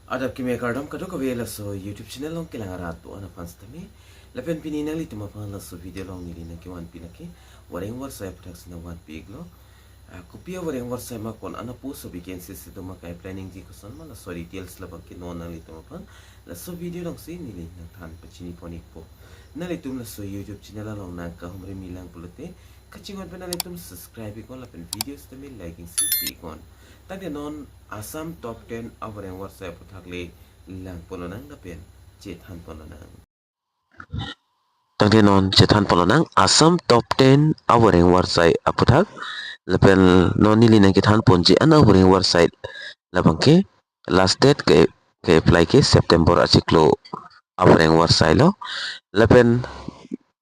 Adap ki mekardam kadok avela so YouTube channel long kilang arat po ana fans tami lapen pinina li tuma pang la so video long nili na ki wan pinaki wareng war sa products na wan piglo kupia wareng war sa ma kon ana po so vacancies to ma kai planning ji ko son ma la so details la bang ki non na li tuma pang la so video long si nili na than pachini ponik po na li tum la so YouTube channel long na ka humre milang pulote kachingon pa na li tum subscribe ko lapen videos tami liking si pikon tadi non Assam top 10 Voreng Avarsai puthakle lang polonang napen chethan polonang tadi non chethan polonang Assam top 10 Voreng Avarsai aputhak lapen non nili nang kithan ponji an Voreng Avarsai labangke last date ke apply ke September achiklo Voreng Avarsai lo lapen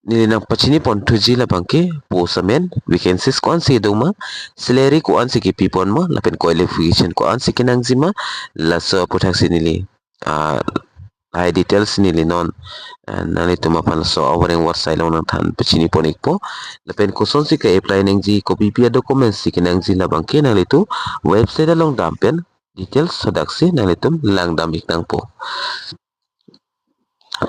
nili nang pachini pon thuji labangke posamen vacancies ko an si duma salary ko an si ki pipon ma lapen qualification ko an si kinang jima laso puthak sinili high details nili non nani tuma pan so Voreng Avarsai lo nang than pachini ponik po lapen ko son si ka apply nang ji ko pipia documents si kinang ji labangke nang litu website along dampen details sadaksi nang litum lang damik nang po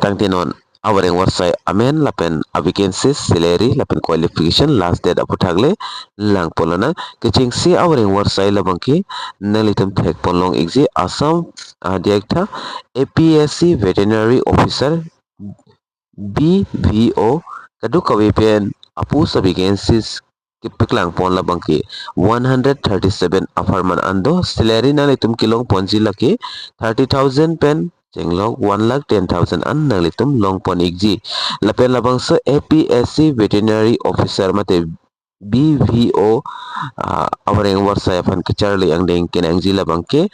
tang tinon Voreng Avarsai amen lapen vacancies salary lapen qualification last date aputhagle lang polana keching si Voreng Avarsai labangki nalitum thek ponlong exi Assam director APSC veterinary officer BVO kadu kawipen apu sa vacancies kipiklang pon labangki 137 afarman ando salary nalitum kilong ponji laki 30,000 pen Jenglong 1,10,000 an nalitum long pon igji lapen labang so APSC veterinary officer mate BVO Voreng Avarsai fan kecharli ang deng kenangji labang ke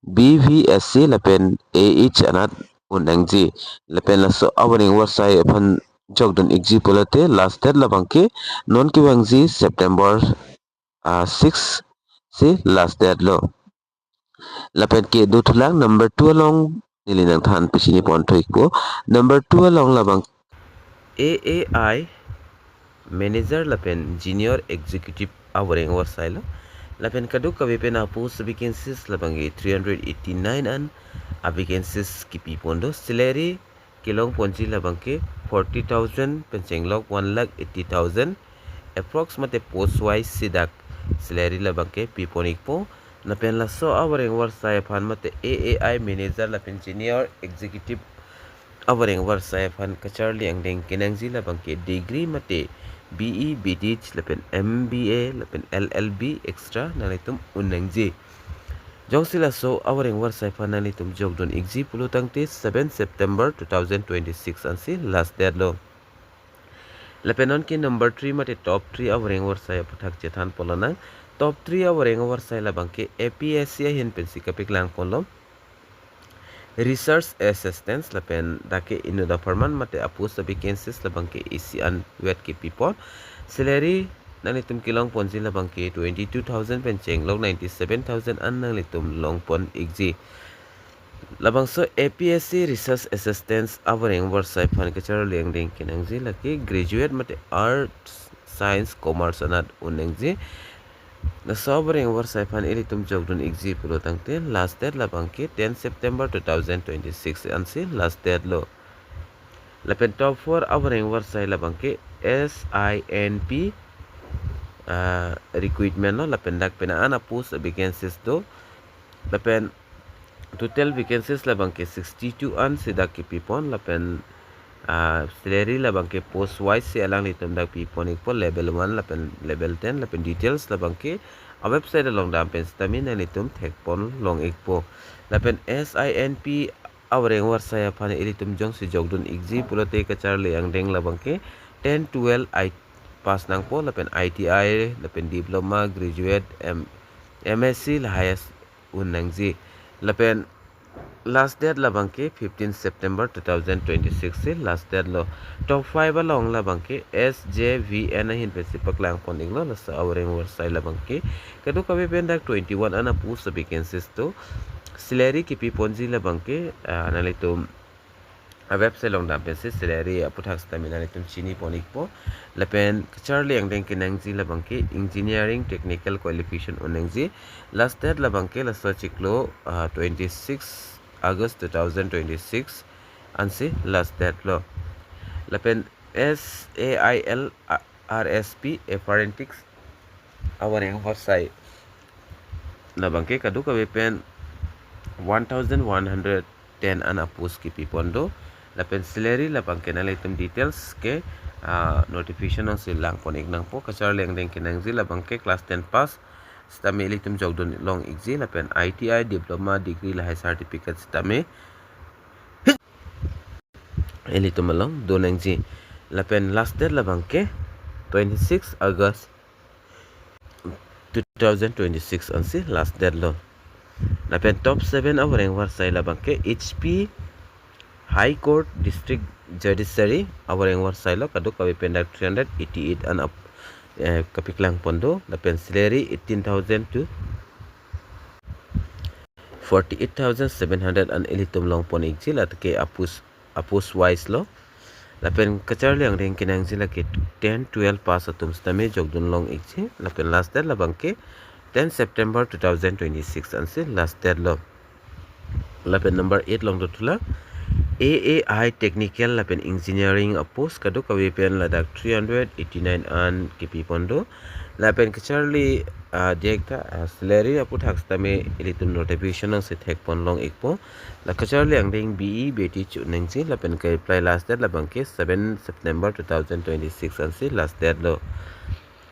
BVSC lapen AH anat unangji lapen laso Voreng Avarsai fan jogdon igji polate last date labang ke non kiwangji September 6 si last date lo lapen ke dutulang number 2 along nilinang than pisini pon thoik po number 2 along labang AAI manager lapen junior executive Voreng Avarsai lo lapen kaduk kawipen apu vacancies labang 389 an vacancies kipi pondo salary kilong ponji labang ke 40,000 pencenglok 1,80,000 approximate post wise sidak salary labang ke piponik po lapen laso Voreng Avarsai fan mate AAI manager lapen senior executive Voreng Avarsai fan kacharli ang deng kinangji labang ke degree mate BE BTech lapen MBA lapen LLB extra nalitum unangji jongsila so Voreng Avarsai fan nalitum jogdon exi pulutang te 7 September 2026 ansi last date lo lapenon ki number 3 mate top 3 Voreng Avarsai puthak chethan polonang top 3 Voreng Avarsai labang ke APSC hin pensi kapik lang polom research assistance lapen dake inu da farman mate apu sa vacancies labang ke EC an wet ke people salary nalitum kilong ponji labang ke 22,000 penceng log 97,000 an nalitum long pon exi labang so APSC research assistance Voreng Avarsai fan kachar leng ding kinangji laki graduate mate arts science commerce anat unangji na Voreng Avarsai fan ilitum jogdon exi pulotang te last date labang ke 10 September 2026 ansi last date lo lapen top 4 Voreng Avarsai labang ke SINP recruitment lo lapen dak penaan apus vacancies do lapen total vacancies labang ke 62 an sidak ke pipon lapen salary labang ke post wise si alang litum dak pipon ikpo level 1 lapen level 10 lapen details labang ke website along dampen stamin litum thekpon long ikpo lapen SINP Voreng Avarsai fan ilitum jong si jogdon exi pulote kacharli ang deng labang ke 10 12 pass nang po lapen ITI lapen diploma graduate MSc la highest unangji lapen last date labang ke 15 September 2026 se last date lo top 5 along labang ke SJVN hin pesipak lang ponding lo sa Voreng Avarsai labang ke kadu kabe pendak 21 ana pu sa vacancies to salary ki pi ponji labang ke analitum website long dam pen si salary aputhak stamina litum chini ponik po lapen charli ang deng kinangji labangke engineering technical qualification onengji last date labangke la chiklo 26 August 2026 ansi last date lo lapen SAIL RSP forensics Avarsai Avarsai labangke kaduka wepen 1110 an apus ki pipondo lapen salary lapang kenala item details ke notification ang silang ponik nang po kasar leng deng kinangzi lapang ke class 10 pass stame item jogdon long exi lapen ITI diploma degree lahai certificate stame elitum along donangji lapen last date lapang ke 26 August 2026 ansi last date lo lapen top 7 Avarsai Avarsai labang ke HP High Court District Judiciary Avarsai Avarsai lo kaduk kawi pendak 388 an up kapiklang pondo lapen salary 18,000 to 48,700 an elitum long pon igji lat ke apus wise lo lapen kacharli ang ring kinang jila ke 10 12 pass atum stame jogdun long igji lapen last date labang ke 10 September 2026 ansi last date lo lapen number 8 long dotula AAI technical lapen engineering apos kaduk kawi pen ladak 389 an kipi pondo lapen kacharli direkta salary aput hak stame elitum notification ang sithek pon long ikpo la kacharli ang ding BE beti chu nengsi lapen ka apply last date labang ke 7 September 2026 ansi last date lo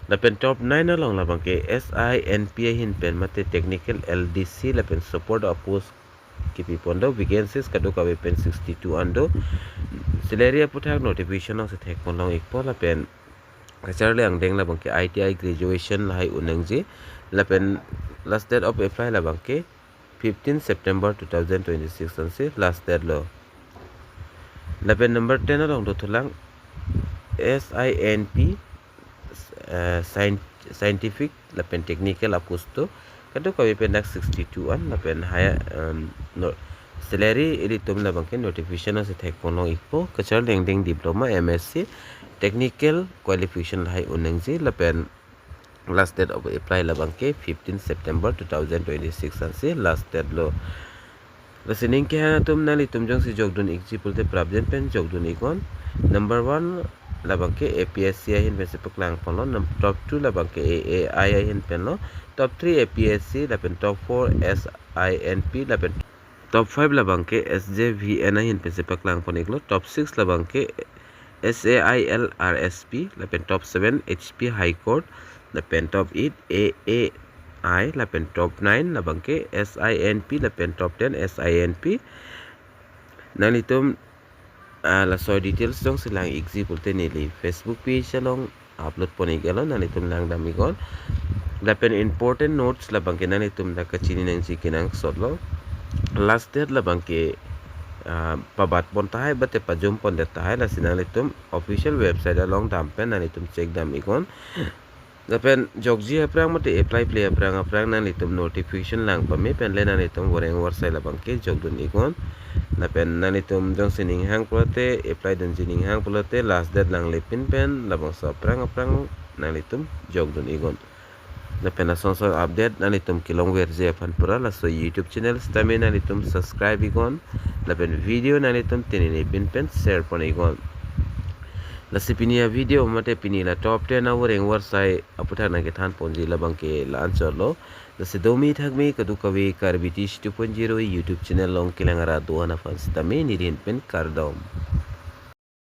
lapen top 9 along labang ke SINPA hin pen mate technical LDC lapen support apos kipi pondo vacancies kaduk kawi pen 62 ando salary aputhak notification ang sithek pon long ikpo lapen kacharli ang deng labang ke ITI graduation lahai unangji lapen last date of apply labang ke 15 September 2026 ansi last date lo lapen number 10 along dotulang SINP scientific lapen technical apusto kaduk kawi pen 62 an lapen higher salary elitum labang ke notification ang sithek pon long ikpo kacharli ang deng diploma MSc technical qualification lahai unangji lapen last date of apply labang ke 15 September 2026 ansi last date lo Ning Kehang Atum nali tumjong si jogdun ikji pulte prabjen pen jogdun ikon number 1 labang ke APSC ahin pen sepaklang pon lo top 2 labang ke AAI ahin pen lo top 3 APSC lapen top 4 SINP lapen top 5 labang ke SJVN ahin pen sepaklang pon iklo top 6 labang ke SAIL RSP lapen top 7 HP High Court lapen top 8 AAI lapen top 9 labang ke SINP lapen top 10 SINP nalitum la soy details dong silang exi pulte nili Facebook page along upload pon igalo nalitum lang damigon lapen important notes labang ke nalitum da kachini nang sikinang sotlo last date labang ke pabat pon tahay bate pajum pon det tahay la sinalitum official website along dampen nalitum check dam ikon lapen jogji aprang mate apply play aprang nalitum notification lang pame pen le nalitum Voreng Avarsai labang ke jogdun ikon lapen nalitum jong sining hang pulote apply dan sining hang pulote last date lang lepin pen labang sa aprang nalitum jogdun ikon lapen asonsol update nalitum kilong verje pan pura la so YouTube channel stame nalitum subscribe ikon lapen video nalitum tinini pin pen share pon ikon la sipinia video mate pinila top 10 Voreng Avarsai aputhak na ke than ponji labang ke la answer lo la sidomi thakmi kadukawi Karbi 2.0 YouTube channel long kilangara doana fans tame nirin pen kardom